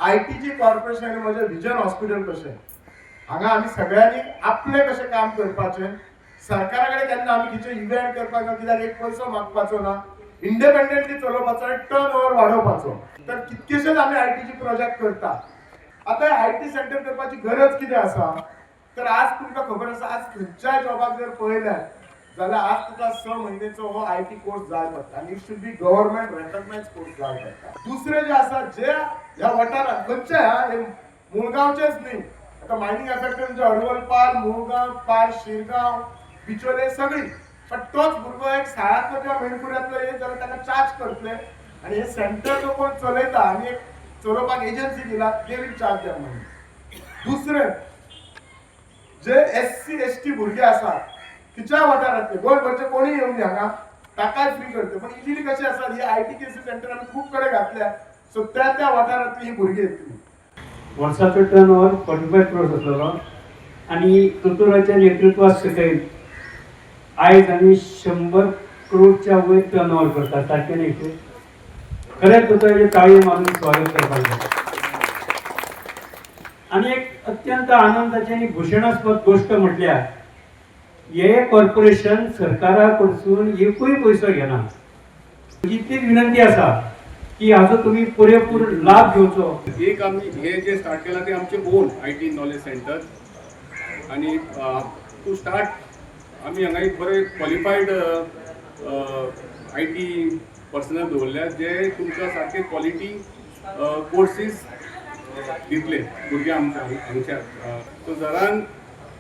आयटीची corporation आनी म्हजें vision hospital कशें हांगा आमी सगळ्यांनी आपले कशें काम करपाचें सरकारा कडेन केन्ना आमी खंयचे इव्हेंट करपाक ना कित्याक एक पयसो मागपाचो ना इंडिपेंडंटली चलोवपाचो आनी टर्न ओवर वाडोवपाचो तर कितकेशेच आमी आयटीची प्रोजेक्ट करता आतां आयटी सेंटर करपाची गरज कितें आसा तर आज तुमकां खबर आसा आज खंयच्याय जॉबाक जर पळयल्यार जाल्यार आज तुका 6 म्हयन्याचो हो आयटी कोर्स जाय पडटा आनी it should be government रेकग्नायज course जाय पडटा दुसरे जे आसा जे ह्या वाठारांत खंयचे हे मुळगांवचेच न्ही आता मायनिंग अफेक्टेड म्हणजे हडवलपाल मुळगांव पार शिरगांव बिचोले सगळी पण तोच भुरगो एक साळांतलो किंवा मेणकुऱ्यांतलो येत जाल्यार ताका चार्ज करतले आनी हे सेंटर जो कोण चलयता आनी एक चलोवपाक एजन्सी दिला दे वील चार्ज देम मनी दुसरे जे एससी एसटी भुरगे आसात तिच्या वाठारांतले गोंयभरचे कोणी येऊन हांगा ताकाय फ्री करते पण इजिली कशें आसा ही आयटी केसी सेंटर आमी खूब कडेन घातल्या सो त्या वाठारांतली ही भुरगीं येतली वर्षाचो टर्न ओवर 45 crores आसलेलो आनी दोतोराच्या नेतृत्वा सकयल आयज आमी 100 crores वयर टर्न ओवर करता सारकें न्ही खरेंच दोतोराचे ताळयो मारून स्वागत करपाक जाय आनी एक अत्यंत आनंदाची आनी भुशणास्पद गोष्ट म्हटल्यार हे कॉर्पोरेशन सरकारा कडसून एकूय पयसो घेना इतलीच विनंती आसा की हाजो तुम्ही पुरेपूर लाभ घेवचो एक आम्ही हे जे स्टार्ट केला ते आमचे ओन आयटी नॉलेज सेंटर आणि टू स्टार्ट आम्ही हांगा एक बरे क्वॉलिफायड आयटी पर्सनल दवरल्या जे तुमकां सारके क्वॉलिटी कोर्सीस दितले भुरग्यां हांगच्या सो घरान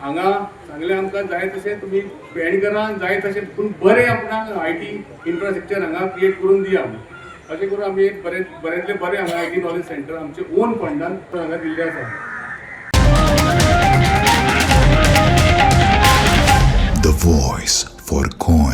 हांगा सांगले आमकां जाय तशें तुमी स्पेंड करा जाय तशें पूण बरें आपणाक आयटी इन्फ्रास्ट्रक्चर हांगा क्रिएट करून दिया अशें करून आमी एक बरेंतले बरें हांगा आयटी नॉलेज सेंटर आमचे ओन फंडान हांगा दिल्लें आसा The voice for Coin.